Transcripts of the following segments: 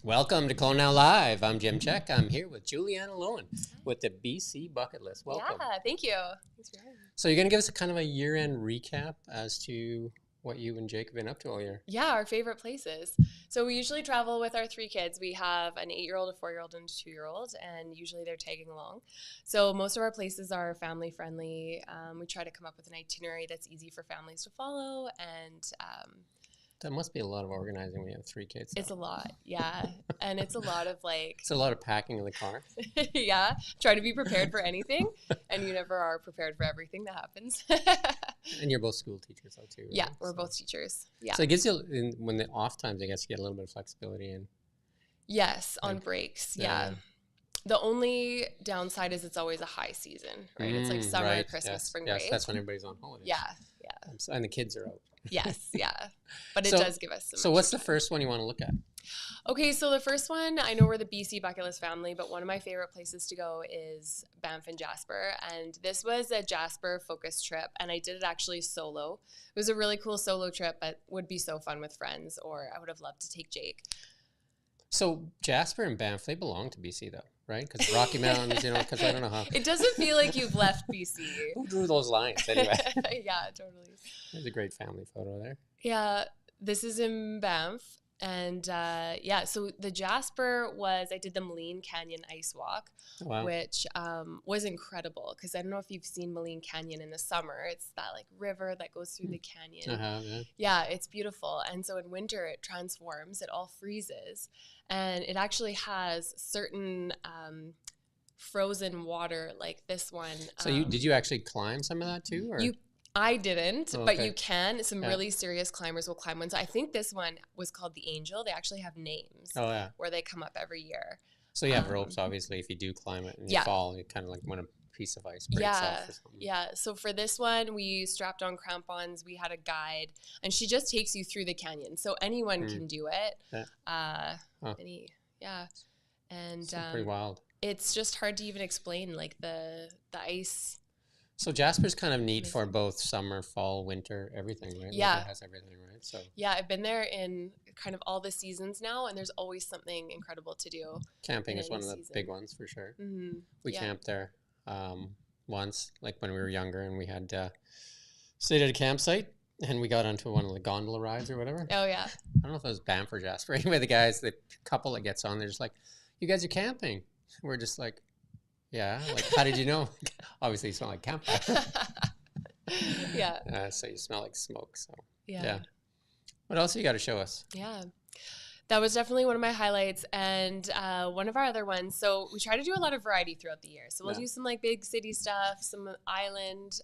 Welcome to KelownaNow Live. I'm Jim Check. I'm here with Juliana Loewen with the BC Bucket List. Welcome. Yeah, thank you. Thanks for having me. So you're going to give us a kind of a year-end recap as to what you and Jake have been up to all year. Yeah, our favorite places. So we usually travel with our 3 kids. We have an 8-year-old, a 4-year-old, and a 2-year-old, and usually they're tagging along. So most of our places are family friendly. We try to come up with an itinerary that's easy for families to follow, and That must be a lot of organizing when you have 3 kids. it's a lot, yeah. And it's a lot of It's a lot of packing in the car. yeah, try to be prepared for anything, and you never are prepared for everything that happens. And you're both school teachers, though, too. Right? Yeah, we're both teachers. Yeah. So it gives you, when the off times, I guess you get a little bit of flexibility. Yes, on breaks, yeah. The only downside is it's always a high season, right? It's like summer, right. Christmas, spring break. break. Yes, that's when everybody's on holidays. Yeah. And the kids are out. Yes, yeah. But it does give us some. So what's the first one you want to look at? Okay, so the first one, I know we're the BC Bucket List family, but one of my favorite places to go is Banff and Jasper. And this was a Jasper focused trip, and I did it actually solo. It was a really cool solo trip, but would be so fun with friends, or I would have loved to take Jake. So Jasper and Banff, they belong to BC, though, right? Because Rocky Mountains, because I don't know how. It doesn't feel like you've left BC. Who drew those lines, anyway? Yeah, totally. There's a great family photo there. Yeah, this is in Banff. And so the Jasper was, I did the Moline Canyon Ice Walk, which was incredible because I don't know if you've seen Moline Canyon in the summer. It's that like river that goes through the canyon. Yeah, it's beautiful. And so in winter it transforms, it all freezes, and it actually has certain frozen water like this one. So did you actually climb some of that too? Or? I didn't, but you can. Some really serious climbers will climb one. So I think this one was called the Angel. They actually have names where they come up every year. So you have ropes, obviously, if you do climb it and you fall, you kind of like when a piece of ice breaks off or something. Yeah, so for this one, we strapped on crampons. We had a guide, and she just takes you through the canyon. So anyone can do it. And pretty wild. It's just hard to even explain, like the ice. So Jasper's kind of neat for both summer, fall, winter, everything, right? Yeah. Like it has everything, right? So yeah, I've been there in kind of all the seasons now, and there's always something incredible to do. Camping is one of the big ones for sure. Mm-hmm. We camped there once, like when we were younger, and we had stayed at a campsite, and we got onto one of the gondola rides or whatever. Oh, yeah. I don't know if it was Banff or Jasper. Anyway, the couple that gets on, they're just like, you guys are camping. We're just like, yeah, like, how did you know? Obviously, you smell like campfire. Yeah. So you smell like smoke. So yeah. What else you got to show us? Yeah. That was definitely one of my highlights, and one of our other ones. So we try to do a lot of variety throughout the year. So we'll do some like big city stuff, some island.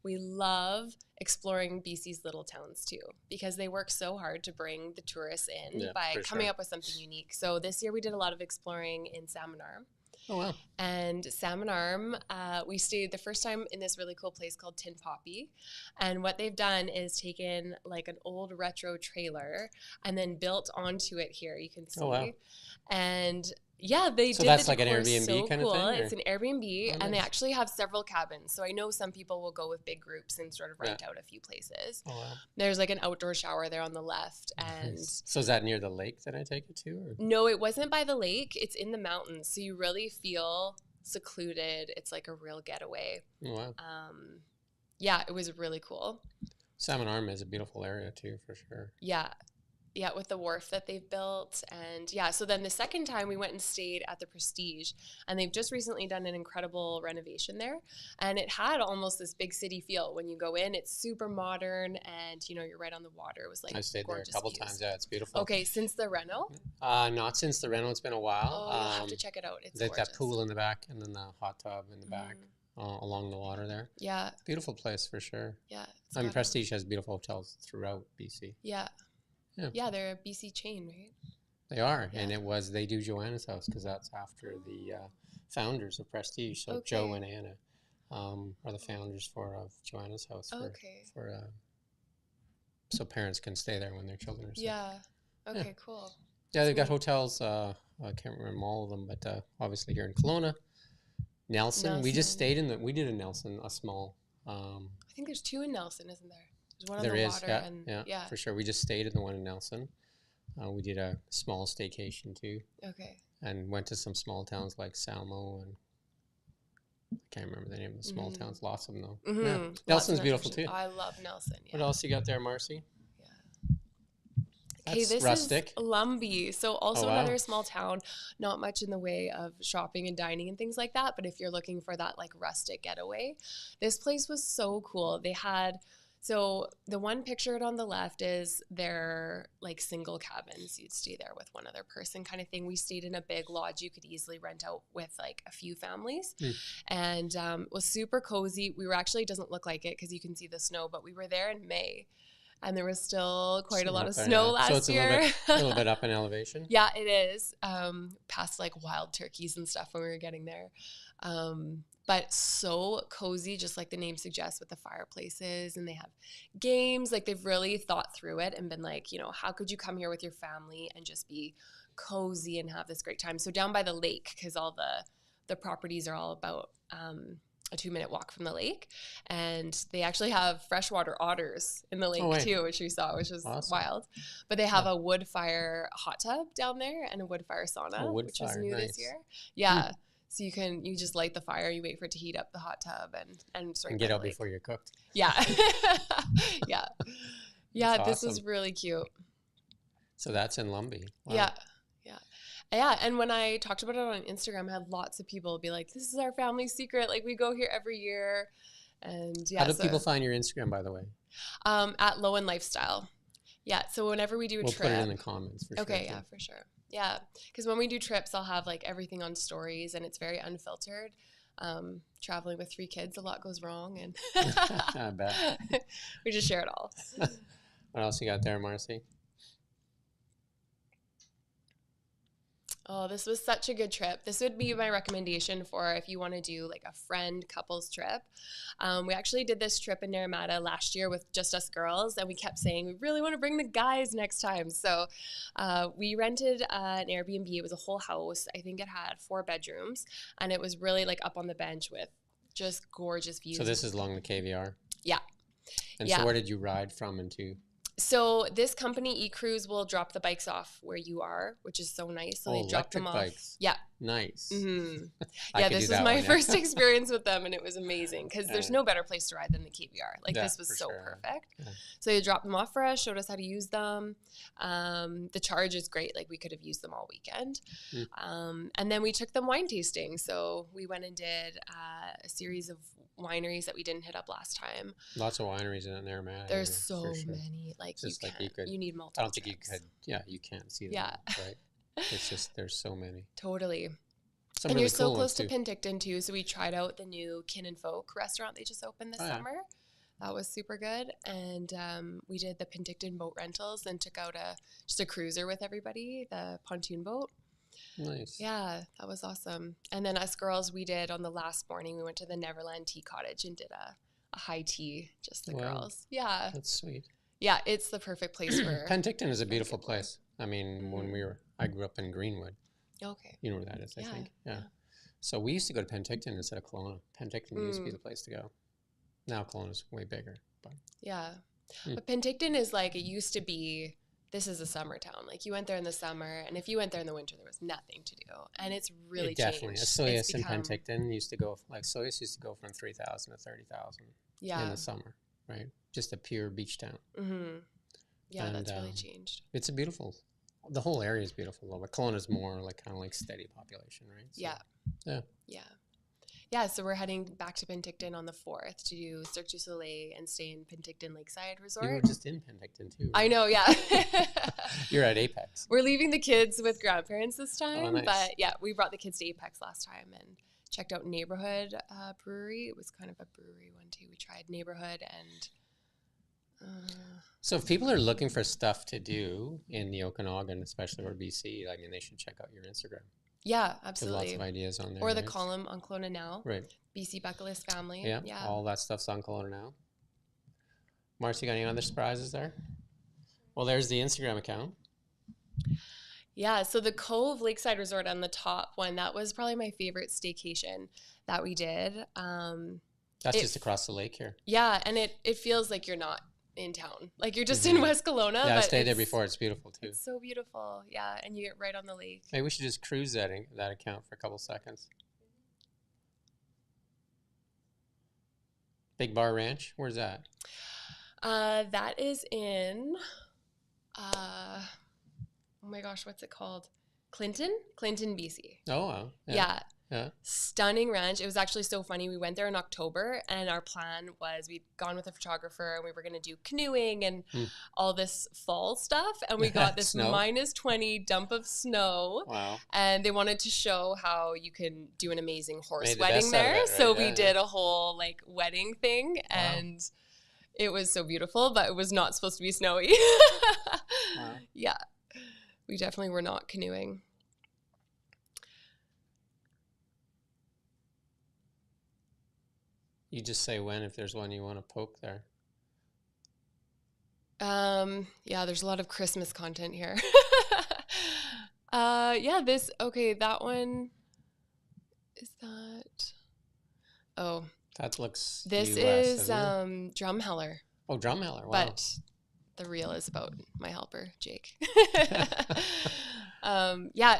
We love exploring BC's little towns too, because they work so hard to bring the tourists in by coming up with something unique. So this year we did a lot of exploring in Salmon Arm. Oh, wow. And Salmon Arm, we stayed the first time in this really cool place called Tin Poppy. And what they've done is taken like an old retro trailer and then built onto it here. You can see. Oh, wow. And yeah, they did. So that's like an Airbnb so kind cool. of thing? Or? It's an Airbnb, nice. And they actually have several cabins. So I know some people will go with big groups and sort of rent out a few places. Oh, wow. There's like an outdoor shower there on the left. And so is that near the lake that I take it to? Or? No, it wasn't by the lake. It's in the mountains. So you really feel secluded. It's like a real getaway. Oh, wow. Yeah, it was really cool. Salmon Arm is a beautiful area too, for sure. Yeah, with the wharf that they've built. And yeah, so then the second time we went and stayed at the Prestige, and they've just recently done an incredible renovation there. And it had almost this big city feel. When you go in, it's super modern, and you're right on the water. It was like I stayed there a couple times. Yeah, it's beautiful. Okay, since the reno? Not since the reno. It's been a while. Oh, you'll have to check it out. It's gorgeous. That pool in the back, and then the hot tub in the back. Along the water there. Yeah. Beautiful place for sure. Yeah. I mean, Prestige has beautiful hotels throughout BC. Yeah. Yeah, they're a BC chain, right? They are, and they do Joanna's house because that's after the founders of Prestige. So Joe and Anna are the founders of Joanna's house. So parents can stay there when their children are sick. Yeah. Okay, cool. Yeah, they've got hotels. I can't remember all of them, but obviously here in Kelowna. Nelson. We just stayed we did a Nelson, a small. I think there's 2 in Nelson, isn't there? There's one on the water. Yeah, for sure. We just stayed in the one in Nelson. We did a small staycation too. Okay. And went to some small towns like Salmo and I can't remember the name of the small towns. Lots of them though. Mm-hmm. Yeah. Nelson's beautiful too. I love Nelson. Yeah. What else you got there, Marcy? Okay, this rustic. is Lumbee. So also another small town, not much in the way of shopping and dining and things like that. But if you're looking for that like rustic getaway, this place was so cool. They had, so the one pictured on the left is their like single cabins. You'd stay there with one other person kind of thing. We stayed in a big lodge you could easily rent out with like a few families and it was super cozy. We were actually, it doesn't look like it because you can see the snow, but we were there in May. And there was still quite a lot of snow last year. So it's a little bit up in elevation? Yeah, it is. Past like wild turkeys and stuff when we were getting there. But so cozy, just like the name suggests, with the fireplaces. And they have games. Like they've really thought through it and been like, you know, how could you come here with your family and just be cozy and have this great time? So down by the lake, because all the properties are all about a 2-minute walk from the lake, and they actually have freshwater otters in the lake too, which we saw, which was wild. But they have a wood fire hot tub down there and a wood fire sauna, which was new this year. Yeah. So you just light the fire, you wait for it to heat up the hot tub and get out before you're cooked. Yeah. Yeah. Yeah. This is really cute. So that's in Lumbee. Wow. Yeah. Yeah, and when I talked about it on Instagram, I had lots of people be like, this is our family secret. Like, we go here every year. And yeah. How do people find your Instagram, by the way? At Loewen Lifestyle. Yeah, so whenever we do a trip. We'll put it in the comments for sure. Okay, yeah, for sure. Yeah, because when we do trips, I'll have like everything on stories and it's very unfiltered. Traveling with 3 kids, a lot goes wrong. And I bet. We just share it all. What else you got there, Marcy? Oh, this was such a good trip. This would be my recommendation for if you want to do like a friend couples trip. We actually did this trip in Naramata last year with just us girls, and we kept saying we really want to bring the guys next time. So we rented an Airbnb. It was a whole house. I think it had 4 bedrooms, and it was really like up on the bench with just gorgeous views. So this is along the KVR? Yeah. And so where did you ride from and to? So this company, eCruise, will drop the bikes off where you are, which is so nice. So they drop them off. Bikes. Yeah. Nice. Mm-hmm. Yeah, this was my first experience with them, and it was amazing because there's no better place to ride than the KVR. Like this was so perfect. Yeah. So they dropped them off for us, showed us how to use them. The charge is great. Like we could have used them all weekend. And then we took them wine tasting. So we went and did a series of wineries that we didn't hit up last time. Lots of wineries in there, man. There's so many. Like you need multiple. I don't think you could. Yeah, you can't see them. Yeah, right. It's just there's so many. Totally. Some and really you're so cool close to too. Penticton too. So we tried out the new Kin and Folk restaurant they just opened this summer. That was super good. And we did the Penticton boat rentals and took out just a cruiser with everybody, the pontoon boat. Nice. Yeah, that was awesome. And then us girls, we did on the last morning, we went to the Neverland Tea Cottage and did a high tea, just the girls. Yeah. That's sweet. Yeah, it's the perfect place for Penticton is a beautiful place. I mean, I grew up in Greenwood. Okay. You know where that is, I think. Yeah. So we used to go to Penticton instead of Kelowna. Penticton used to be the place to go. Now Kelowna's way bigger. But. Yeah. But Penticton is like, it used to be, this is a summer town. Like you went there in the summer, and if you went there in the winter, there was nothing to do. And it's really definitely. Soyuz and Penticton used to go, like Soyuz used to go from 3,000 to 30,000 in the summer, right? Just a pure beach town. Mm-hmm. Yeah, and that's really changed. It's the whole area is beautiful though, but Kelowna's more like kind of like steady population, right? So, yeah. So we're heading back to Penticton on the 4th to do Cirque du Soleil and stay in Penticton Lakeside Resort. You were just in Penticton too. Right? I know, yeah. You're at Apex. We're leaving the kids with grandparents this time, nice. But yeah, we brought the kids to Apex last time and checked out Neighborhood Brewery. It was kind of a brewery one too. We tried Neighborhood and. So if people are looking for stuff to do in the Okanagan, especially or BC, I mean, they should check out your Instagram. Yeah, absolutely. There's lots of ideas on there. Or the column on KelownaNow. Right. BC Bucket List Family. Yeah. All that stuff's on KelownaNow. Marcy, got any other surprises there? Well, there's the Instagram account. Yeah, so the Cove Lakeside Resort on the top one, that was probably my favorite staycation that we did. That's just across the lake here. Yeah, and it feels like you're not in town. Like you're just in West Kelowna. Yeah, I stayed there before. It's beautiful too. It's so beautiful. Yeah, and you get right on the lake. Maybe we should just cruise that account for a couple seconds. Big Bar Ranch. Where's that? That is in. Oh my gosh, what's it called? Clinton, BC. Oh wow. Yeah. Stunning ranch. It was actually so funny. We went there in October, and our plan was we'd gone with a photographer, and we were going to do canoeing and all this fall stuff. And we got this -20 dump of snow. Wow. And they wanted to show how you can do an amazing horse wedding there. Right? So we did a whole like wedding thing, and it was so beautiful, but it was not supposed to be snowy. Wow. Yeah. We definitely were not canoeing. You just say when if there's one you want to poke there. Yeah, there's a lot of Christmas content here. That one is that. Oh, that looks. This is Drumheller. Oh, Drumheller! Wow. But the reel is about my helper, Jake.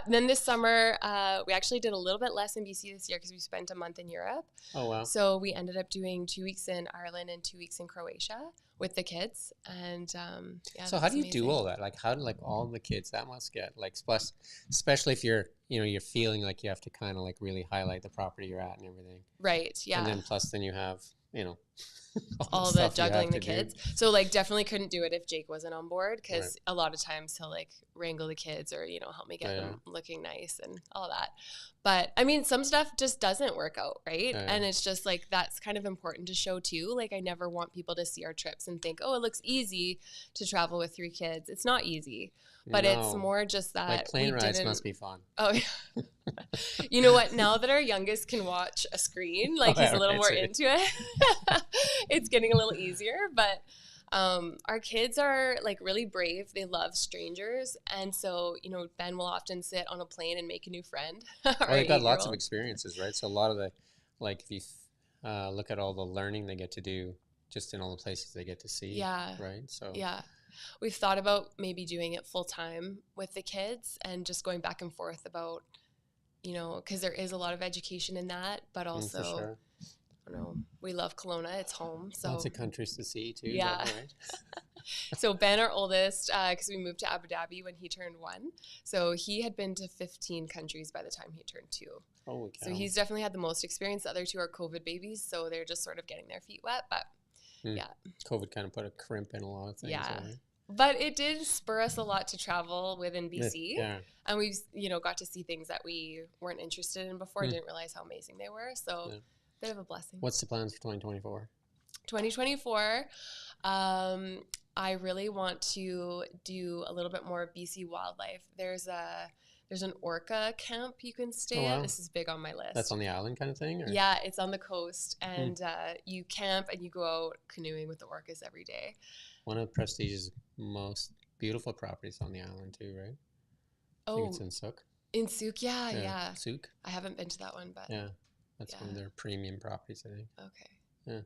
Then this summer, we actually did a little bit less in BC this year because we spent a month in Europe. Oh, wow. So we ended up doing 2 weeks in Ireland and 2 weeks in Croatia with the kids. And so how do you do all that? Like, how do like all the kids, that must get like, plus, especially if you're feeling like you have to kind of like really highlight the property you're at and everything. Right. Yeah. And then plus then you have, all the juggling the kids. So like definitely couldn't do it if Jake wasn't on board because a lot of times he'll like wrangle the kids or, help me get them looking nice and all that. But I mean, some stuff just doesn't work out, right? And it's just like, that's kind of important to show too. Like I never want people to see our trips and think, oh, it looks easy to travel with 3 kids. It's not easy. But it's more just that like plane rides must be fun. Oh, yeah. You know what? Now that our youngest can watch a screen, like he's a little more into it, it's getting a little easier. But our kids are like really brave. They love strangers. And so, Ben will often sit on a plane and make a new friend. They've got lots of experiences, right? So a lot of the, like if you look at all the learning they get to do just in all the places they get to see. Yeah. Right? So yeah. We've thought about maybe doing it full time with the kids and just going back and forth about, because there is a lot of education in that, but also, for sure. I don't know, we love Kelowna. It's home. So lots of countries to see too. Yeah. Right? So Ben, our oldest, because we moved to Abu Dhabi when he turned 1. So he had been to 15 countries by the time he turned 2. Holy cow. So he's definitely had the most experience. The other 2 are COVID babies. So they're just sort of getting their feet wet, but yeah. COVID kind of put a crimp in a lot of things. Yeah. Right? But it did spur us a lot to travel within BC. Yeah. And we've, got to see things that we weren't interested in before, didn't realize how amazing they were. So bit of a blessing. What's the plans for 2024? 2024, I really want to do a little bit more BC wildlife. There's an orca camp you can stay at. This is big on my list. That's on the island kind of thing? Or? Yeah, it's on the coast. And you camp and you go out canoeing with the orcas every day. One of Prestige's most beautiful properties on the island too, right? I think it's in Sook. In Sook, yeah. Sook. I haven't been to that one, but yeah, that's one of their premium properties, I think. Okay.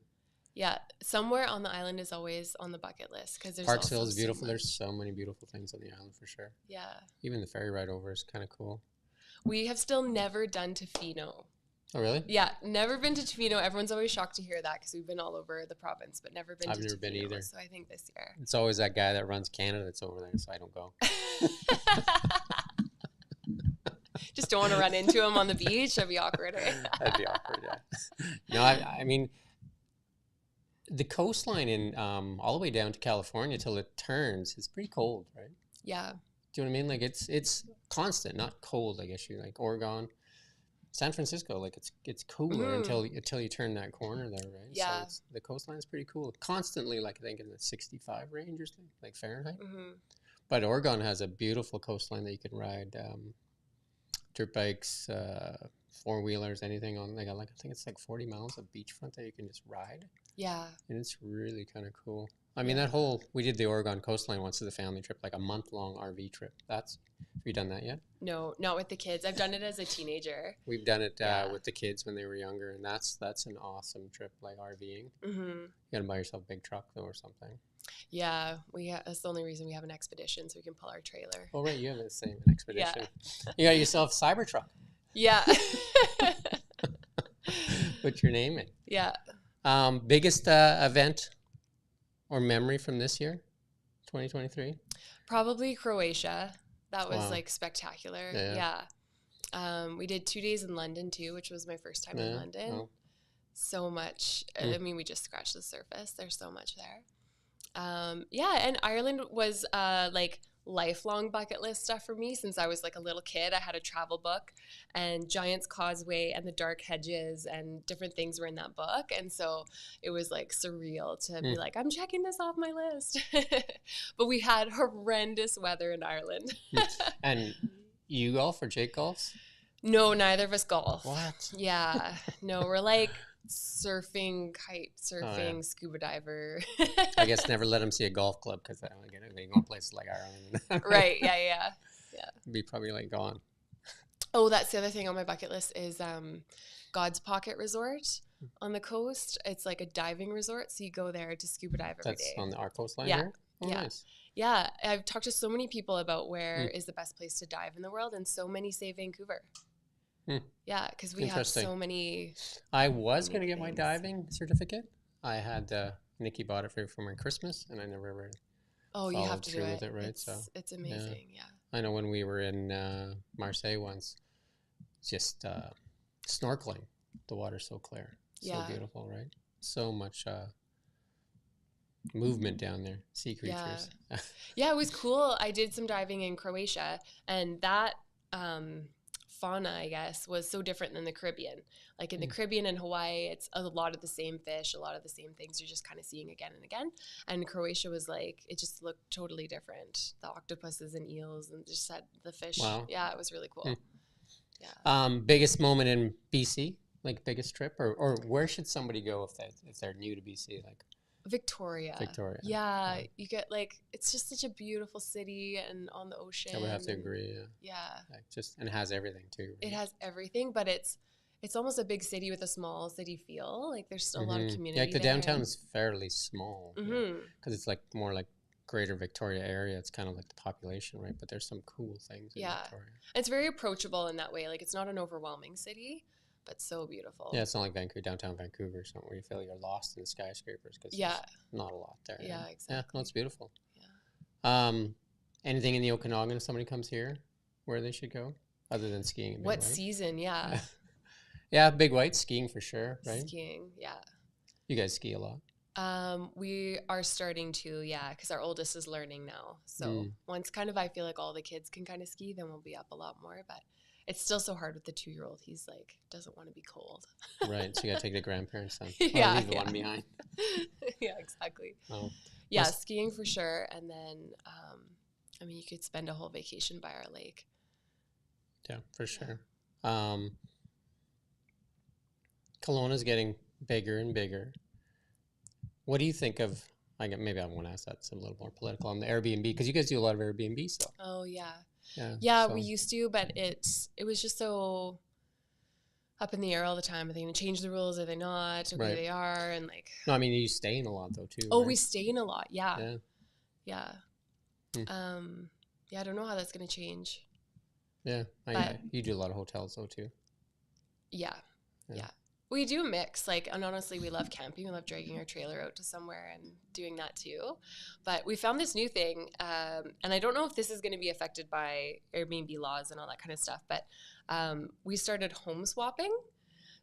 Yeah, somewhere on the island is always on the bucket list because there's Parks Hill is beautiful. There's so many beautiful things on the island for sure. Yeah. Even the ferry ride over is kind of cool. We have still never done Tofino. Oh, really? Yeah, never been to Tofino. Everyone's always shocked to hear that because we've been all over the province, but never been to Tofino. I've never been either. So I think this year. It's always that guy that runs Canada that's over there, so I don't go. Just don't want to run into him on the beach. That'd be awkward. Right? That'd be awkward, yeah. No, I mean, the coastline in all the way down to California till it turns, it's pretty cold, right? Yeah. Do you know what I mean? Like it's constant, not cold. I guess you like Oregon. San Francisco, like it's cooler until you turn that corner there, right? Yeah. So the coastline's pretty cool. Constantly, like I think in the 65 range or something, like Fahrenheit. Mm-hmm. But Oregon has a beautiful coastline that you can ride dirt bikes, 4-wheelers, anything on. They got like I think it's like 40 miles of beachfront that you can just ride. Yeah. And it's really kind of cool. I mean, we did the Oregon coastline once as a family trip, like a month-long RV trip. Have you done that yet? No, not with the kids. I've done it as a teenager. We've done it with the kids when they were younger, and that's an awesome trip, like RVing. Mm-hmm. You got to buy yourself a big truck, though, or something. Yeah, that's the only reason we have an expedition, so we can pull our trailer. Oh, right, you have the same expedition. Yeah. You got yourself a Cybertruck. Yeah. Put your name in. Yeah. Biggest event or memory from this year, 2023? Probably Croatia. That was like spectacular. Yeah. We did 2 days in London too, which was my first time in London. Oh. So much. I mean, we just scratched the surface. There's so much there. And Ireland was like lifelong bucket list stuff for me since I was like a little kid. I had a travel book, and Giant's Causeway and the Dark Hedges and different things were in that book, and so it was like surreal to be like, I'm checking this off my list. But we had horrendous weather in Ireland. And you golf or Jake golfs? No, neither of us golf. What? Yeah. No, we're like surfing, kite surfing, scuba diver. I guess never let them see a golf club because they go places like Ireland. Right. Yeah. Be probably like gone. Oh, that's the other thing on my bucket list is God's Pocket Resort on the coast. It's like a diving resort, so you go there to scuba dive every day. That's on our coastline here? Oh, yeah. Nice. Yeah, I've talked to so many people about where is the best place to dive in the world, and so many say Vancouver. Yeah, because we have so many. I was going to get my diving certificate. I had Nikki bought it for my Christmas, and I never ever. Oh, you have to do it. With it, right? It's amazing. Yeah. I know when we were in Marseille once, just snorkeling. The water's so clear, so beautiful, right? So much movement down there, sea creatures. Yeah, it was cool. I did some diving in Croatia, and that fauna, I guess, was so different than the Caribbean. Like in the Caribbean and Hawaii, it's a lot of the same fish, a lot of the same things you're just kind of seeing again and again. And Croatia was like, it just looked totally different. The octopuses and eels and just had the fish. Wow. Yeah, it was really cool. Yeah. Biggest moment in BC, like biggest trip, or where should somebody go if they're new to BC? Like Victoria. Yeah, you get like, it's just such a beautiful city and on the ocean. I would have to agree. Yeah. Like and it has everything too. Right? It has everything, but it's almost a big city with a small city feel. Like there's still a lot of community. Yeah, like the downtown is fairly small because it's like more like Greater Victoria area. It's kind of like the population, right? But there's some cool things in Victoria. It's very approachable in that way. Like it's not an overwhelming city, but so beautiful. Yeah, it's not like downtown Vancouver, something where you feel you're lost in the skyscrapers because there's not a lot there. Yeah, exactly. Yeah, no, it's beautiful. Yeah. Anything in the Okanagan if somebody comes here where they should go other than skiing? And what season? Yeah. Yeah, Big White skiing for sure, right? Skiing, yeah. You guys ski a lot. We are starting to, because our oldest is learning now. So once kind of I feel like all the kids can kind of ski, then we'll be up a lot more. But it's still so hard with the 2-year-old. He's like, doesn't want to be cold. Right. So you got to take the grandparents then. Leave the one behind. Yeah, exactly. Oh. Yeah, skiing for sure. And then, I mean, you could spend a whole vacation by our lake. Yeah, for sure. Kelowna's getting bigger and bigger. What do you think of, maybe I want to ask that, it's a little more political, on the Airbnb, because you guys do a lot of Airbnb stuff. Oh, yeah. Yeah, we used to, but it was just so up in the air all the time. Are they going to change the rules? Are they not? Okay, they are. And like. No, I mean, you stay in a lot though too. Oh, right? we stay in a lot. Yeah. Yeah. I don't know how that's going to change. Yeah. You do a lot of hotels though too. Yeah. We do a mix, and honestly, we love camping. We love dragging our trailer out to somewhere and doing that too. But we found this new thing, and I don't know if this is going to be affected by Airbnb laws and all that kind of stuff, but we started home swapping.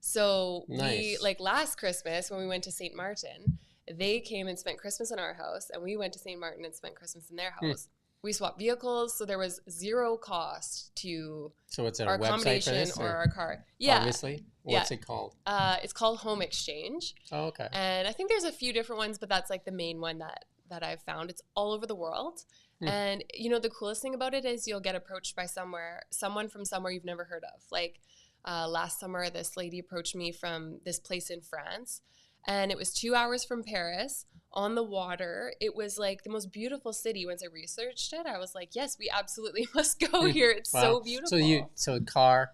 So we, last Christmas when we went to St. Martin, they came and spent Christmas in our house, and we went to St. Martin and spent Christmas in their house. We swapped vehicles, so there was zero cost to our accommodation or our car. Yeah. Obviously. What's it called? It's called Home Exchange. Oh, okay. And I think there's a few different ones, but that's like the main one that I've found. It's all over the world. And, the coolest thing about it is you'll get approached by someone from somewhere you've never heard of. Like last summer, this lady approached me from this place in France, and it was 2 hours from Paris on the water. It was like the most beautiful city. Once I researched it, I was like, yes, we absolutely must go here. It's so beautiful. So car,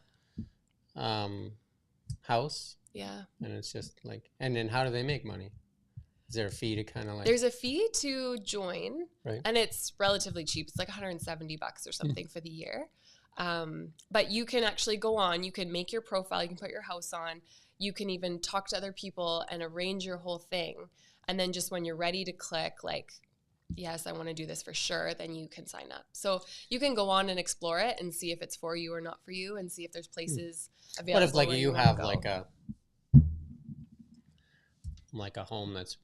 house. Yeah. And it's just like, and then how do they make money? Is there a fee to kind of like? There's a fee to join, right? And it's relatively cheap. It's like $170 or something for the year. But you can actually go on. You can make your profile. You can put your house on. You can even talk to other people and arrange your whole thing. And then just when you're ready to click, like, yes, I want to do this for sure, then you can sign up. So you can go on and explore it and see if it's for you or not for you, and see if there's places available. What if like you have like a home that's,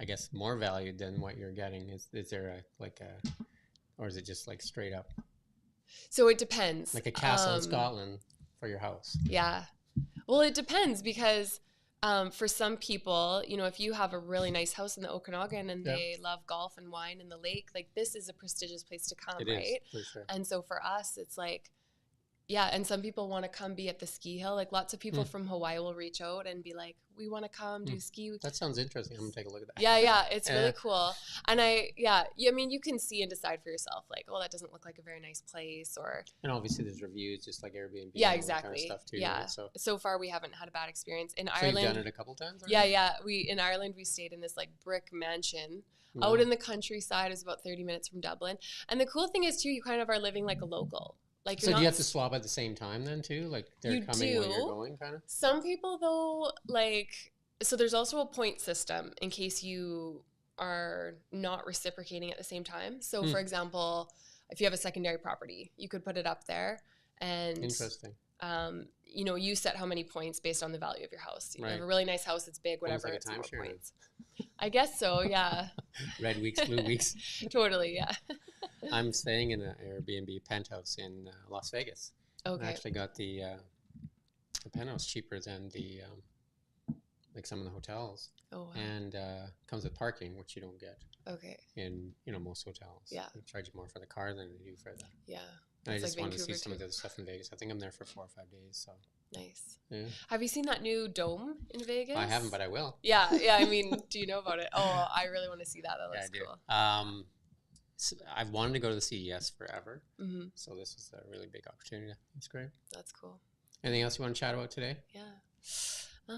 I guess, more valued than what you're getting? Is there or is it just like straight up? So it depends. Like a castle in Scotland for your house. Yeah. Well, it depends because for some people, you know, if you have a really nice house in the Okanagan and they love golf and wine and the lake, like this is a prestigious place to come, it right? Is, for sure. And so for us, it's like, yeah, and some people want to come be at the ski hill. Like lots of people from Hawaii will reach out and be like, we want to come do ski. That sounds interesting. I'm going to take a look at that. Yeah, it's really cool. And I mean, you can see and decide for yourself, like, oh, that doesn't look like a very nice place, or. And obviously there's reviews, just like Airbnb. Yeah, and exactly. All that kind of stuff too, yeah. Right? So far we haven't had a bad experience. In Ireland. So you've done it a couple times already? Yeah. In Ireland, we stayed in this like brick mansion. Out in the countryside. It was about 30 minutes from Dublin. And the cool thing is too, you kind of are living like a local. Like, so do you have to swap at the same time then too? Like they're coming when you're going, kind of? Some people though, like, so there's also a point system in case you are not reciprocating at the same time. So for example, if you have a secondary property, you could put it up there and interesting. You know, you set how many points based on the value of your house. You have a really nice house, it's big, whatever. Almost like a timeshare. Points. I guess so, yeah. Red weeks, blue weeks. Totally, yeah. I'm staying in an Airbnb penthouse in Las Vegas. Okay. I actually got the penthouse cheaper than the like some of the hotels. Oh, wow. And comes with parking, which you don't get. Okay. In most hotels. Yeah. They charge you more for the car than they do for the. Yeah. And I just wanted to see some of the other stuff in Vegas. I think I'm there for 4 or 5 days. So. Nice. Yeah. Have you seen that new dome in Vegas? I haven't, but I will. Yeah. I mean, do you know about it? Oh, I really want to see that. That looks cool. So I've wanted to go to the CES forever. Mm-hmm. So this is a really big opportunity. It's great. That's cool. Anything else you want to chat about today? Yeah.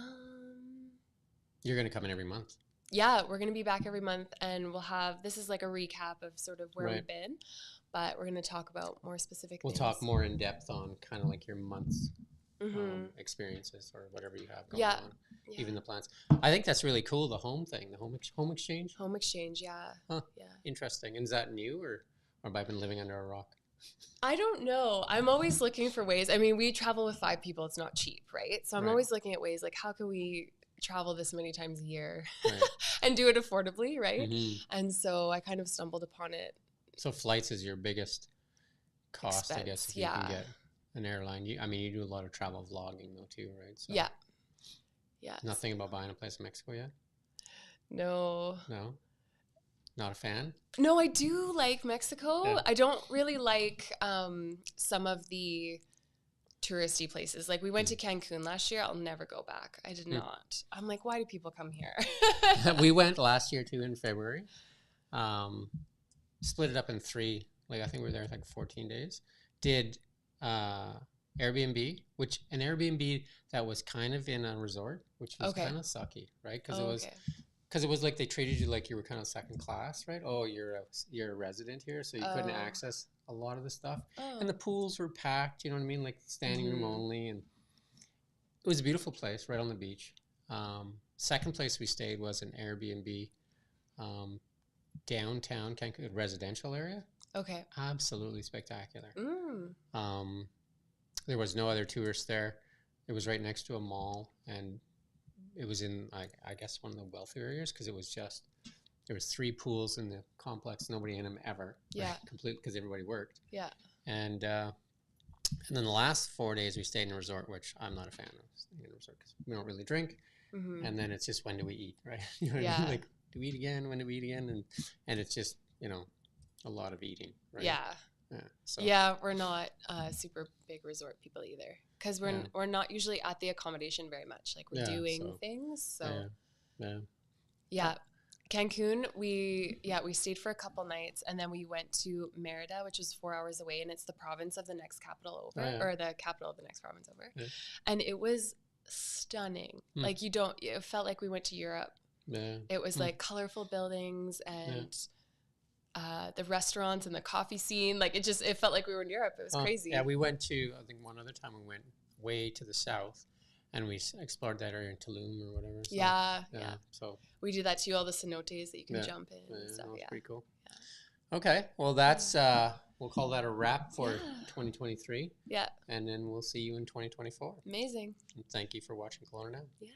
You're going to come in every month. Yeah, we're going to be back every month, and we'll have, this is like a recap of sort of where we've been, but we're going to talk about more specific things. We'll talk more in depth on kind of like your month's experiences or whatever you have going on, even the plans. I think that's really cool, the home thing, the home exchange. Home exchange, yeah. Huh. Yeah. Interesting. And is that new or have I been living under a rock? I don't know. I'm always looking for ways. I mean, we travel with 5 people. It's not cheap, right? So I'm always looking at ways like, how can we travel this many times a year and do it affordably, right? And so I kind of stumbled upon it. So flights is your biggest cost, I guess, if you can get an airline. You do a lot of travel vlogging though too, right? So yeah. Nothing about buying a place in Mexico yet? No. Not a fan? No, I do like Mexico. Yeah. I don't really like some of the touristy places. Like we went to Cancun last year. I'll never go back. I did not. I'm like, why do people come here? We went last year too in February. Split it up in 3. Like I think we were there like 14 days. Did Airbnb, which an Airbnb that was kind of in a resort, which was kind of sucky, right? Because it was like they treated you like you were kind of second class, right? Oh, you're a resident here, so you couldn't access a lot of the stuff. And the pools were packed, you know what I mean? Like standing room only. And it was a beautiful place right on the beach. Second place we stayed was an Airbnb downtown Cancun residential area. Okay. Absolutely spectacular. There was no other tourists there. It was right next to a mall, and it was in, I guess, one of the wealthier areas because it was just, there was 3 pools in the complex, nobody in them ever. Yeah. Right? Completely, because everybody worked. Yeah. And then the last 4 days we stayed in a resort, which I'm not a fan of staying in a resort because we don't really drink. And then it's just, when do we eat, right? You know what I mean? Like, do we eat again? When do we eat again? And it's just, a lot of eating, right? Yeah. Yeah, we're not super big resort people either because we're not usually at the accommodation very much. Like we're doing things. So yeah. Cancun, we stayed for a couple nights, and then we went to Merida, which is 4 hours away, and it's the province of the next capital over, or the capital of the next province over. Yeah. And it was stunning. Like it felt like we went to Europe. Yeah. It was like colorful buildings and the restaurants and the coffee scene. Like it felt like we were in Europe. It was crazy. Yeah, we went to, I think one other time we went way to the south. And we explored that area in Tulum or whatever. So, yeah. So we do that too, all the cenotes that you can jump in and stuff. That's pretty cool. Yeah. Okay. Well, that's, we'll call that a wrap for 2023. Yeah. And then we'll see you in 2024. Amazing. And thank you for watching Kelowna Now. Yeah.